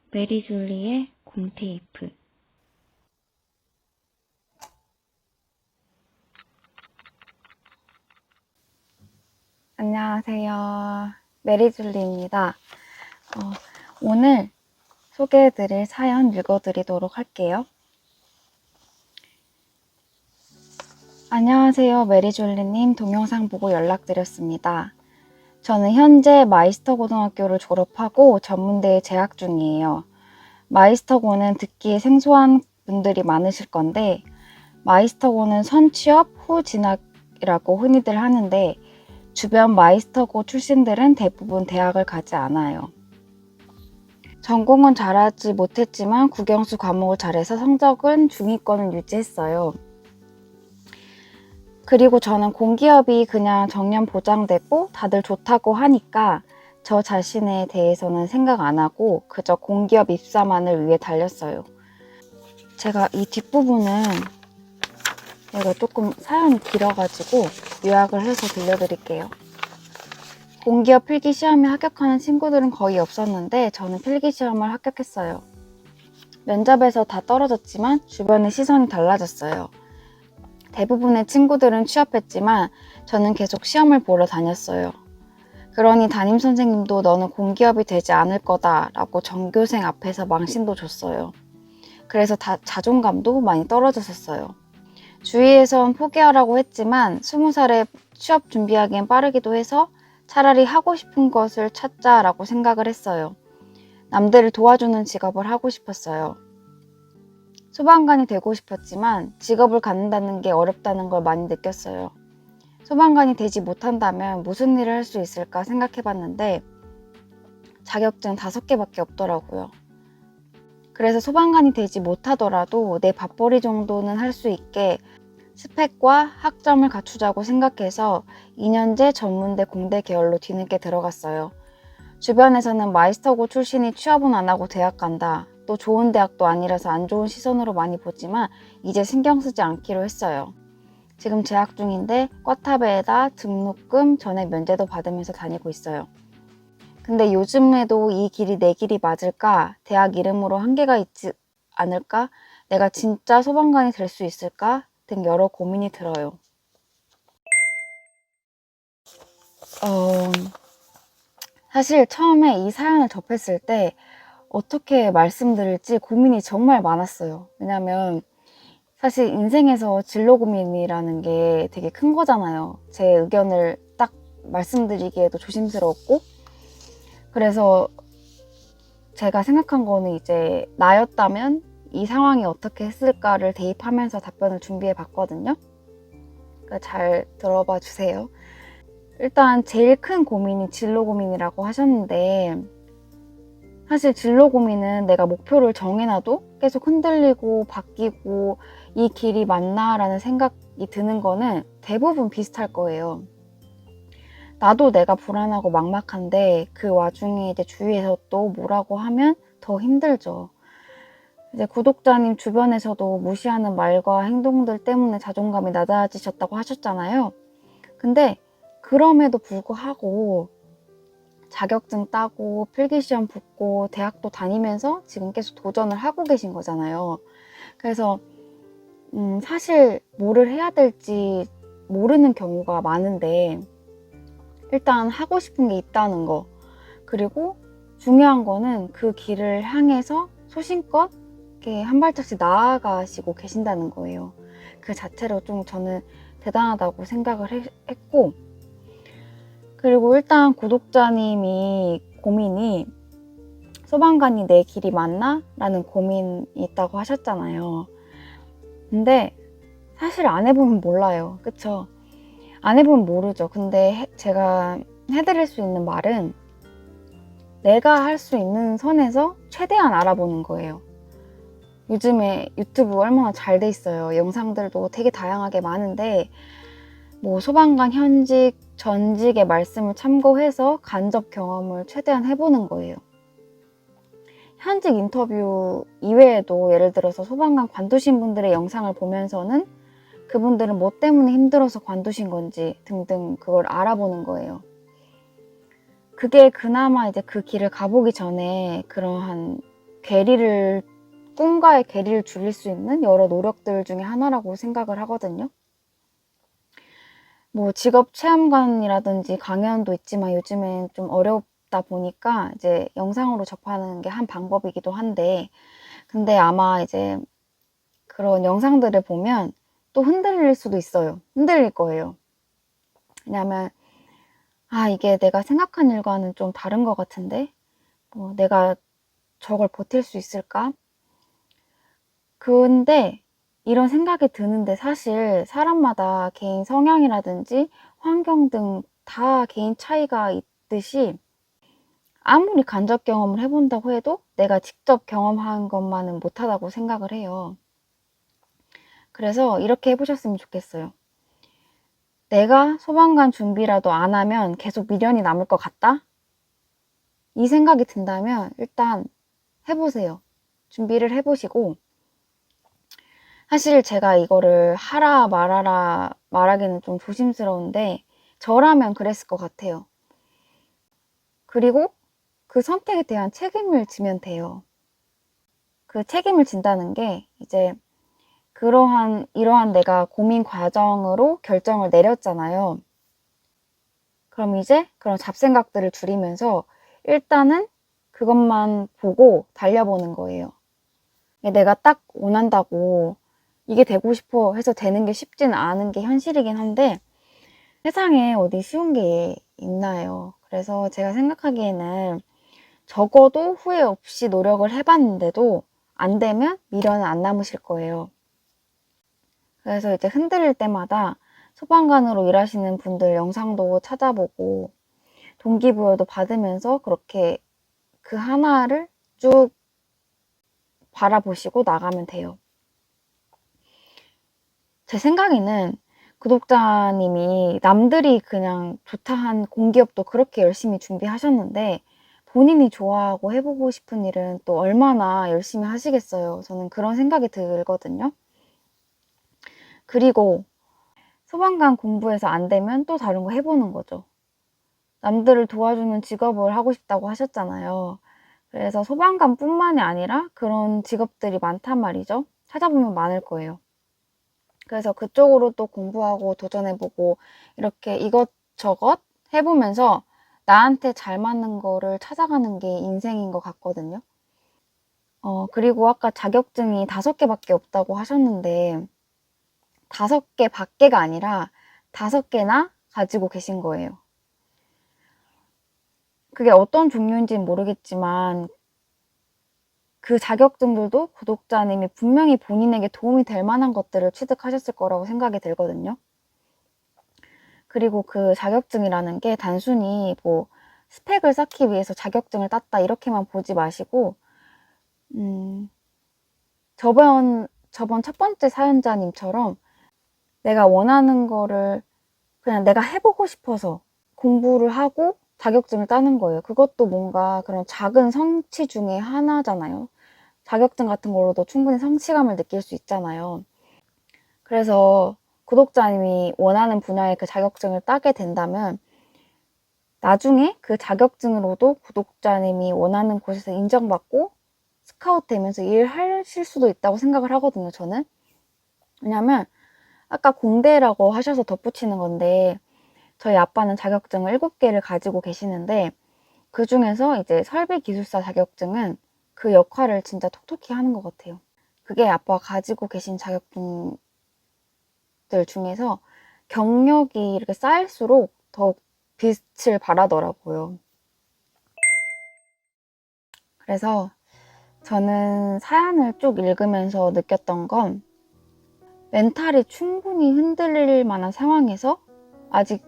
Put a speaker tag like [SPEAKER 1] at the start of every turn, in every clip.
[SPEAKER 1] 메리줄리의 곰테이프. 안녕하세요. 메리줄리입니다. 오늘 소개해드릴 사연 읽어드리도록 할게요. 안녕하세요. 메리줄리님, 동영상 보고 연락드렸습니다. 저는 현재 마이스터고등학교를 졸업하고 전문대에 재학 중이에요. 마이스터고는 듣기에 생소한 분들이 많으실 건데, 마이스터고는 선취업 후 진학이라고 흔히들 하는데, 주변 마이스터고 출신들은 대부분 대학을 가지 않아요. 전공은 잘하지 못했지만 국영수 과목을 잘해서 성적은 중위권을 유지했어요. 그리고 저는 공기업이 그냥 정년 보장되고 다들 좋다고 하니까 저 자신에 대해서는 생각 안 하고 그저 공기업 입사만을 위해 달렸어요. 제가 이 뒷부분은 이거 조금 사연이 길어가지고 요약을 해서 들려드릴게요. 공기업 필기시험에 합격하는 친구들은 거의 없었는데 저는 필기시험을 합격했어요. 면접에서 다 떨어졌지만 주변의 시선이 달라졌어요. 대부분의 친구들은 취업했지만 저는 계속 시험을 보러 다녔어요. 그러니 담임선생님도 너는 공기업이 되지 않을 거다 라고 전교생 앞에서 망신도 줬어요. 그래서 자존감도 많이 떨어졌었어요. 주위에선 포기하라고 했지만 20살에 취업 준비하기엔 빠르기도 해서 차라리 하고 싶은 것을 찾자라고 생각을 했어요. 남들을 도와주는 직업을 하고 싶었어요. 소방관이 되고 싶었지만 직업을 갖는다는 게 어렵다는 걸 많이 느꼈어요. 소방관이 되지 못한다면 무슨 일을 할 수 있을까 생각해봤는데 자격증 5개밖에 없더라고요. 그래서 소방관이 되지 못하더라도 내 밥벌이 정도는 할 수 있게 스펙과 학점을 갖추자고 생각해서 2년제 전문대 공대 계열로 뒤늦게 들어갔어요. 주변에서는 마이스터고 출신이 취업은 안 하고 대학 간다. 또 좋은 대학도 아니라서 안 좋은 시선으로 많이 보지만 이제 신경 쓰지 않기로 했어요. 지금 재학 중인데 꽈탑에다 등록금 전액 면제도 받으면서 다니고 있어요. 근데 요즘에도 이 길이 내 길이 맞을까? 대학 이름으로 한계가 있지 않을까? 내가 진짜 소방관이 될 수 있을까? 등 여러 고민이 들어요. 사실 처음에 이 사연을 접했을 때 어떻게 말씀드릴지 고민이 정말 많았어요. 왜냐면 사실 인생에서 진로 고민이라는 게 되게 큰 거잖아요. 제 의견을 딱 말씀드리기에도 조심스러웠고, 그래서 제가 생각한 거는 이제 나였다면 이 상황이 어떻게 했을까를 대입하면서 답변을 준비해 봤거든요. 그러니까 잘 들어봐 주세요. 일단 제일 큰 고민이 진로 고민이라고 하셨는데, 사실 진로 고민은 내가 목표를 정해놔도 계속 흔들리고 바뀌고 이 길이 맞나 라는 생각이 드는 거는 대부분 비슷할 거예요. 나도 내가 불안하고 막막한데 그 와중에 이제 주위에서 또 뭐라고 하면 더 힘들죠. 이제 구독자님 주변에서도 무시하는 말과 행동들 때문에 자존감이 낮아지셨다고 하셨잖아요. 근데 그럼에도 불구하고 자격증 따고 필기시험 붙고 대학도 다니면서 지금 계속 도전을 하고 계신 거잖아요. 그래서 사실 뭐를 해야 될지 모르는 경우가 많은데 일단 하고 싶은 게 있다는 거, 그리고 중요한 거는 그 길을 향해서 소신껏 이렇게 한 발짝씩 나아가시고 계신다는 거예요. 그 자체로 좀 저는 대단하다고 생각을 했고, 그리고 일단 구독자님이 고민이 소방관이 내 길이 맞나? 라는 고민이 있다고 하셨잖아요. 근데 사실 안 해보면 몰라요. 그쵸? 안 해보면 모르죠. 근데 제가 해드릴 수 있는 말은 내가 할 수 있는 선에서 최대한 알아보는 거예요. 요즘에 유튜브 얼마나 잘 돼 있어요. 영상들도 되게 다양하게 많은데 뭐 소방관 현직, 전직의 말씀을 참고해서 간접 경험을 최대한 해보는 거예요. 현직 인터뷰 이외에도 예를 들어서 소방관 관두신 분들의 영상을 보면서는 그분들은 뭐 때문에 힘들어서 관두신 건지 등등 그걸 알아보는 거예요. 그게 그나마 이제 그 길을 가보기 전에 그러한 꿈과의 괴리를 줄일 수 있는 여러 노력들 중에 하나라고 생각을 하거든요. 뭐 직업 체험관이라든지 강연도 있지만 요즘엔 좀 어렵다 보니까 이제 영상으로 접하는 게 한 방법이기도 한데, 근데 아마 이제 그런 영상들을 보면 또 흔들릴 수도 있어요. 흔들릴 거예요. 왜냐하면 이게 내가 생각한 일과는 좀 다른 것 같은데 내가 저걸 버틸 수 있을까? 근데 이런 생각이 드는데 사실 사람마다 개인 성향이라든지 환경 등 다 개인 차이가 있듯이 아무리 간접 경험을 해본다고 해도 내가 직접 경험한 것만은 못하다고 생각을 해요. 그래서 이렇게 해보셨으면 좋겠어요. 내가 소방관 준비라도 안 하면 계속 미련이 남을 것 같다? 이 생각이 든다면 일단 해보세요. 준비를 해보시고, 사실 제가 이거를 하라 말아라 말하기는 좀 조심스러운데 저라면 그랬을 것 같아요. 그리고 그 선택에 대한 책임을 지면 돼요. 그 책임을 진다는 게 이제 이러한 내가 고민 과정으로 결정을 내렸잖아요. 그럼 이제 그런 잡생각들을 줄이면서 일단은 그것만 보고 달려보는 거예요. 내가 딱 원한다고 이게 되고 싶어 해서 되는 게 쉽지는 않은 게 현실이긴 한데 세상에 어디 쉬운 게 있나요? 그래서 제가 생각하기에는 적어도 후회 없이 노력을 해봤는데도 안 되면 미련은 안 남으실 거예요. 그래서 이제 흔들릴 때마다 소방관으로 일하시는 분들 영상도 찾아보고 동기부여도 받으면서 그렇게 그 하나를 쭉 바라보시고 나가면 돼요. 제 생각에는 구독자님이 남들이 그냥 좋다 한 공기업도 그렇게 열심히 준비하셨는데 본인이 좋아하고 해보고 싶은 일은 또 얼마나 열심히 하시겠어요. 저는 그런 생각이 들거든요. 그리고 소방관 공부해서 안 되면 또 다른 거 해보는 거죠. 남들을 도와주는 직업을 하고 싶다고 하셨잖아요. 그래서 소방관뿐만이 아니라 그런 직업들이 많단 말이죠. 찾아보면 많을 거예요. 그래서 그쪽으로 또 공부하고 도전해보고 이렇게 이것저것 해보면서 나한테 잘 맞는 거를 찾아가는 게 인생인 것 같거든요. 그리고 아까 자격증이 5개밖에 없다고 하셨는데 5개 밖에가 아니라 5개나 가지고 계신 거예요. 그게 어떤 종류인지는 모르겠지만 그 자격증들도 구독자님이 분명히 본인에게 도움이 될 만한 것들을 취득하셨을 거라고 생각이 들거든요. 그리고 그 자격증이라는 게 단순히 뭐 스펙을 쌓기 위해서 자격증을 땄다 이렇게만 보지 마시고 저번 첫 번째 사연자님처럼 내가 원하는 거를 그냥 내가 해보고 싶어서 공부를 하고 자격증을 따는 거예요. 그것도 뭔가 그런 작은 성취 중에 하나잖아요. 자격증 같은 걸로도 충분히 성취감을 느낄 수 있잖아요. 그래서 구독자님이 원하는 분야의 그 자격증을 따게 된다면 나중에 그 자격증으로도 구독자님이 원하는 곳에서 인정받고 스카우트 되면서 일하실 수도 있다고 생각을 하거든요, 저는. 왜냐면 아까 공대라고 하셔서 덧붙이는 건데 저희 아빠는 자격증을 7개를 가지고 계시는데 그 중에서 이제 설비기술사 자격증은 그 역할을 진짜 톡톡히 하는 것 같아요. 그게 아빠가 가지고 계신 자격증들 중에서 경력이 이렇게 쌓일수록 더 빛을 발하더라고요. 그래서 저는 사연을 쭉 읽으면서 느꼈던 건 멘탈이 충분히 흔들릴 만한 상황에서 아직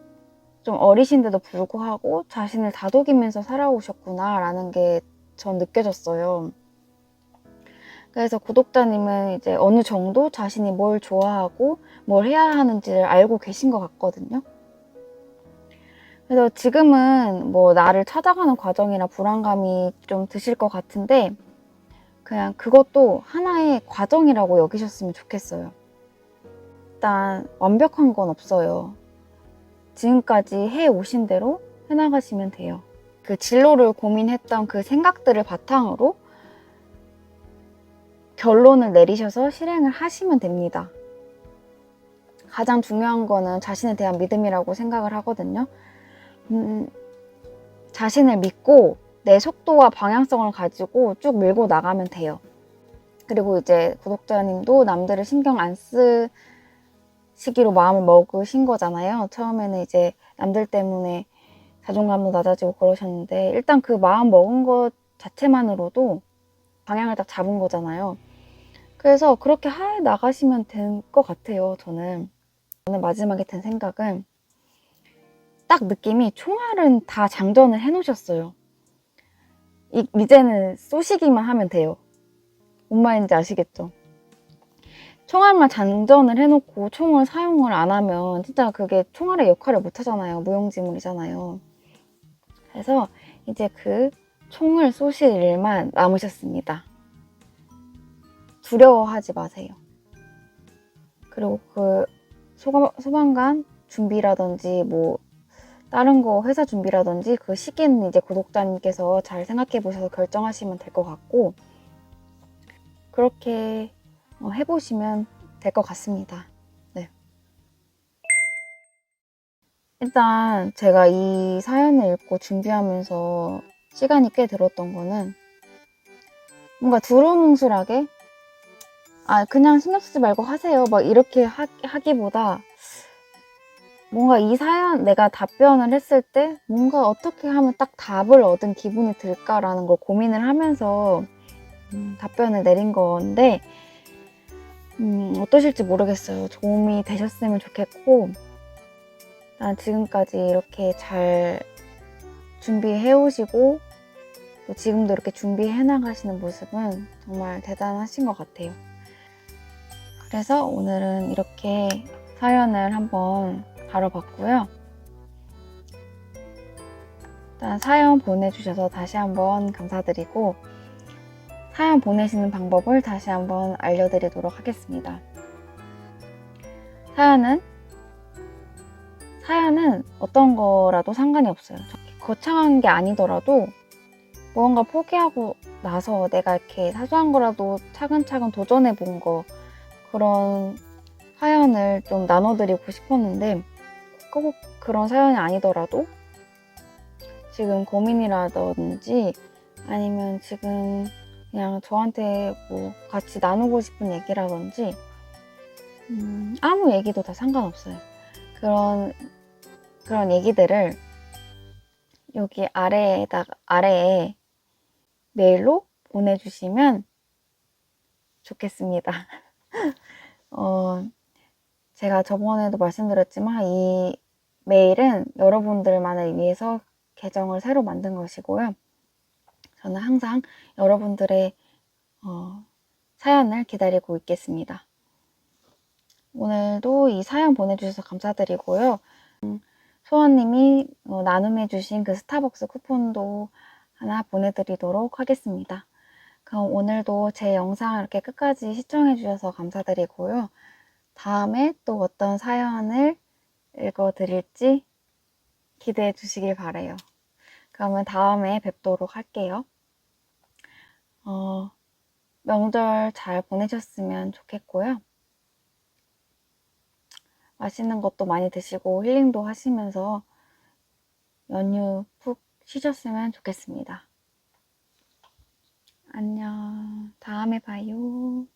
[SPEAKER 1] 좀 어리신데도 불구하고 자신을 다독이면서 살아오셨구나 라는 게 전 느껴졌어요. 그래서 구독자님은 이제 어느 정도 자신이 뭘 좋아하고 뭘 해야 하는지를 알고 계신 것 같거든요. 그래서 지금은 뭐 나를 찾아가는 과정이라 불안감이 좀 드실 것 같은데 그냥 그것도 하나의 과정이라고 여기셨으면 좋겠어요. 일단 완벽한 건 없어요. 지금까지 해오신 대로 해나가시면 돼요. 그 진로를 고민했던 그 생각들을 바탕으로 결론을 내리셔서 실행을 하시면 됩니다. 가장 중요한 거는 자신에 대한 믿음이라고 생각을 하거든요. 자신을 믿고 내 속도와 방향성을 가지고 쭉 밀고 나가면 돼요. 그리고 이제 구독자님도 남들을 신경 안 쓰시기로 마음을 먹으신 거잖아요. 처음에는 이제 남들 때문에 자존감도 낮아지고 그러셨는데 일단 그 마음 먹은 것 자체만으로도 방향을 딱 잡은 거잖아요. 그래서 그렇게 해 나가시면 될 것 같아요. 저는 마지막에 든 생각은 딱 느낌이 총알은 다 장전을 해 놓으셨어요. 이제는 쏘시기만 하면 돼요. 뭔 말인지 아시겠죠? 총알만 장전을 해놓고 총을 사용을 안 하면 진짜 그게 총알의 역할을 못 하잖아요. 무용지물이잖아요. 그래서 이제 그 총을 쏘실 일만 남으셨습니다. 두려워하지 마세요. 그리고 그 소방관 준비라든지 뭐 다른 거 회사 준비라든지 그 시기는 이제 구독자님께서 잘 생각해 보셔서 결정하시면 될 것 같고 그렇게 해보시면 될 것 같습니다. 네. 일단 제가 이 사연을 읽고 준비하면서 시간이 꽤 들었던 거는 뭔가 두루뭉술하게 그냥 신경 쓰지 말고 하세요 막 이렇게 하기보다 뭔가 이 사연 내가 답변을 했을 때 뭔가 어떻게 하면 딱 답을 얻은 기분이 들까라는 걸 고민을 하면서 답변을 내린 건데 어떠실지 모르겠어요. 도움이 되셨으면 좋겠고 난 지금까지 이렇게 잘 준비해 오시고 또 지금도 이렇게 준비해 나가시는 모습은 정말 대단하신 것 같아요. 그래서 오늘은 이렇게 사연을 한번 다뤄봤고요. 일단 사연 보내주셔서 다시 한번 감사드리고 사연 보내시는 방법을 다시 한번 알려드리도록 하겠습니다. 사연은 어떤 거라도 상관이 없어요. 거창한 게 아니더라도 무언가 포기하고 나서 내가 이렇게 사소한 거라도 차근차근 도전해 본 거 그런 사연을 좀 나눠드리고 싶었는데 꼭 그런 사연이 아니더라도 지금 고민이라든지 아니면 지금 그냥 저한테 뭐 같이 나누고 싶은 얘기라든지 아무 얘기도 다 상관없어요. 그런 얘기들을 여기 아래에 메일로 보내주시면 좋겠습니다. 제가 저번에도 말씀드렸지만 이 메일은 여러분들만을 위해서 계정을 새로 만든 것이고요. 저는 항상 여러분들의 사연을 기다리고 있겠습니다. 오늘도 이 사연 보내주셔서 감사드리고요. 소원님이 나눔해주신 그 스타벅스 쿠폰도 하나 보내드리도록 하겠습니다. 그럼 오늘도 제 영상 이렇게 끝까지 시청해주셔서 감사드리고요. 다음에 또 어떤 사연을 읽어드릴지 기대해 주시길 바라요. 그러면 다음에 뵙도록 할게요. 명절 잘 보내셨으면 좋겠고요. 맛있는 것도 많이 드시고 힐링도 하시면서 연휴 푹 쉬셨으면 좋겠습니다. 안녕. 다음에 봐요.